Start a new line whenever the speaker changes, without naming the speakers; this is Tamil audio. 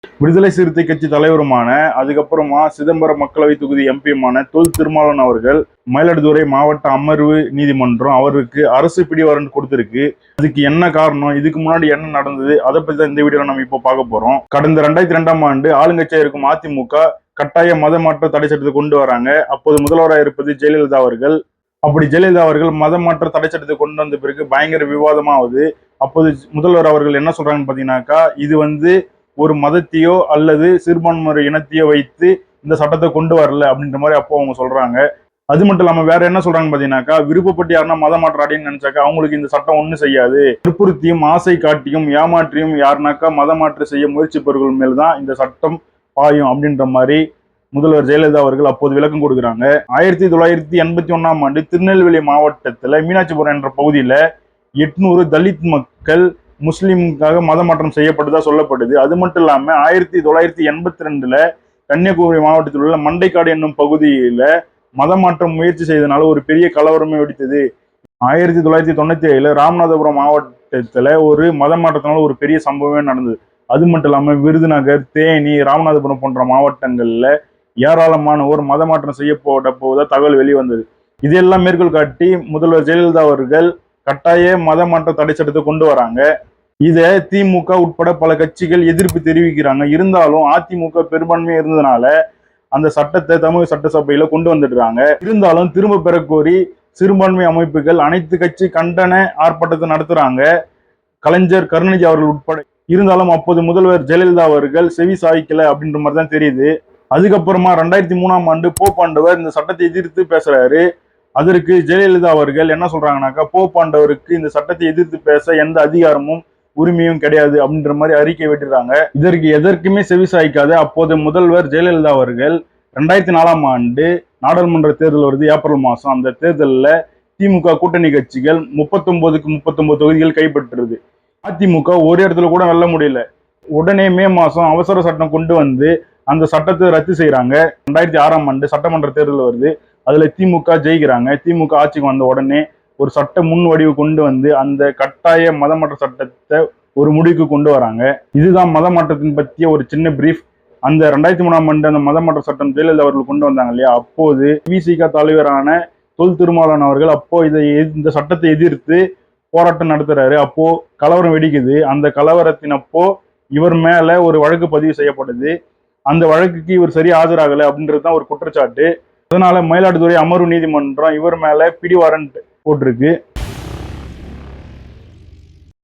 விடுதலை சிறுத்தை கட்சி தலைவருமான அதுக்கப்புறமா சிதம்பரம் மக்களவை தொகுதி எம்பியுமான தொல் திருமாவளவன் அவர்கள் மயிலாடுதுறை மாவட்ட அமர்வு நீதிமன்றம் அவருக்கு அரசு பிடி வாரண்ட் கொடுத்திருக்கு. அதுக்கு என்ன காரணம், இதுக்கு முன்னாடி என்ன நடந்தது, அதை பத்தி தான் இந்த வீடியோல நம்ம இப்போ பார்க்க போறோம். கடந்த 2002ஆம் ஆண்டு ஆளுங்கட்சியா இருக்கும் அதிமுக கட்டாய மத மாற்ற தடை சட்டத்தை கொண்டு வராங்க. அப்போது முதல்வராக இருப்பது ஜெயலலிதா அவர்கள். அப்படி ஜெயலலிதா அவர்கள் மத மாற்ற தடை சட்டத்தை கொண்டு வந்த பிறகு பயங்கர விவாதமாகுது. அப்போது முதல்வர் அவர்கள் என்ன சொல்றாங்கன்னு பாத்தீங்கன்னாக்கா, இது ஒரு மதத்தையோ அல்லது சிறுபான்மையினர் இனத்தையோ வைத்து இந்த சட்டத்தை கொண்டு வரல அப்படின்ற மாதிரி அப்போ அவங்க சொல்றாங்க. அது மட்டும் இல்லாம வேற என்ன சொல்றாங்க பாத்தீங்கன்னாக்கா, விருப்பப்பட்டு யாருன்னா மதம் மாற்ற அப்படின்னு நினைச்சாக்கா அவங்களுக்கு இந்த சட்டம் ஒண்ணும் செய்யாது. வற்புறுத்தியும் ஆசை காட்டியும் ஏமாற்றியும் யாருனாக்கா மதம் மாற்ற செய்ய முயற்சிப்பவர்கள் மேல்தான் இந்த சட்டம் பாயும் அப்படின்ற மாதிரி முதல்வர் ஜெயலலிதா அவர்கள் அப்போது விளக்கம் கொடுக்குறாங்க. 1981ஆம் ஆண்டு திருநெல்வேலி மாவட்டத்துல மீனாட்சிபுரம் என்ற பகுதியில 800 தலித் மக்கள் முஸ்லிமுக்காக மத மாற்றம் செய்யப்பட்டதா சொல்லப்படுது. அது மட்டும் இல்லாம 1982ல கன்னியாகுமரி மாவட்டத்தில் உள்ள மண்டைக்காடு என்னும் பகுதியில மத மாற்றம் முயற்சி செய்தனால ஒரு பெரிய கலவரமே வெடித்தது. 1997ல ராமநாதபுரம் மாவட்டத்துல ஒரு மத மாற்றத்தினால ஒரு பெரிய சம்பவமே நடந்தது. அது மட்டும் இல்லாம விருதுநகர், தேனி, ராமநாதபுரம் போன்ற மாவட்டங்கள்ல ஏராளமானோர் மத மாற்றம் செய்யப்பட போவதா தகவல் வெளிவந்தது. இதெல்லாம் மேற்கோள் காட்டி முதல்வர் ஜெயலலிதா அவர்கள் கட்டாய மத மாற்ற தடை சட்டத்தை கொண்டு வராங்க. இதை திமுக உட்பட பல கட்சிகள் எதிர்ப்பு தெரிவிக்கிறாங்க. இருந்தாலும் அதிமுக பெரும்பான்மையா இருந்ததுனால அந்த சட்டத்தை தமிழக சட்டசபையில கொண்டு வந்துடுறாங்க. இருந்தாலும் திரும்ப பெற கோரி சிறுபான்மை அமைப்புகள் அனைத்து கட்சி கண்டன ஆர்ப்பாட்டத்தை நடத்துறாங்க, கலைஞர் கருணாநிதி அவர்கள் உட்பட. இருந்தாலும் அப்போது முதல்வர் ஜெயலலிதா அவர்கள் செவி சாய்க்கல அப்படின்ற மாதிரி தான் தெரியுது. அதுக்கப்புறமா 2003ஆம் ஆண்டு போப்பாண்டவர் இந்த சட்டத்தை எதிர்த்து பேசுறாரு. அதற்கு ஜெயலலிதா அவர்கள் என்ன சொல்றாங்கன்னாக்கா, போப்பாண்டவருக்கு இந்த சட்டத்தை எதிர்த்து பேச எந்த அதிகாரமும் உரிமையும் கிடையாது அப்படின்ற மாதிரி அறிக்கை விட்டுறாங்க. இதற்கு எதற்குமே செவி சாய்க்காத அப்போது முதல்வர் ஜெயலலிதா அவர்கள் 2004ஆம் ஆண்டு நாடாளுமன்ற தேர்தல் வருது ஏப்ரல் மாசம். அந்த தேர்தலில் திமுக கூட்டணி கட்சிகள் 39க்கு 39 தொகுதிகள் கைப்பற்றுறது. அதிமுக ஒரு இடத்துல கூட வெல்ல முடியல. உடனே மே மாசம் அவசர சட்டம் கொண்டு வந்து அந்த சட்டத்தை ரத்து செய்யறாங்க. 2006ஆம் ஆண்டு சட்டமன்ற தேர்தல் வருது. அதுல திமுக ஜெயிக்கிறாங்க. திமுக ஆட்சிக்கு வந்த உடனே ஒரு சட்ட முன் வடிவு கொண்டு வந்து அந்த கட்டாய மத மாற்ற சட்டத்தை ஒரு முடிவுக்கு கொண்டு வராங்க. இதுதான் மத மாற்றத்தின் பற்றிய ஒரு சின்ன பிரீஃப். அந்த 2003ஆம் ஆண்டு அந்த மத மாற்ற சட்டம் ஜெயலலிதா அவர்கள் கொண்டு வந்தாங்க இல்லையா, அப்போது விசிக தலைவரான தொல் திருமாவளவன் அவர்கள் அப்போ இந்த சட்டத்தை எதிர்த்து போராட்டம் நடத்துறாரு. அப்போ கலவரம் வெடிக்குது. அந்த கலவரத்தின் அப்போ இவர் மேல ஒரு வழக்கு பதிவு செய்யப்படுது. அந்த வழக்குக்கு இவர் சரியா ஆஜராகலை அப்படின்றது தான் ஒரு குற்றச்சாட்டு. அதனால மயிலாடுதுறை அமர்வு நீதிமன்றம் இவர் மேல பிடி வாரண்ட் போட்டிருக்கு.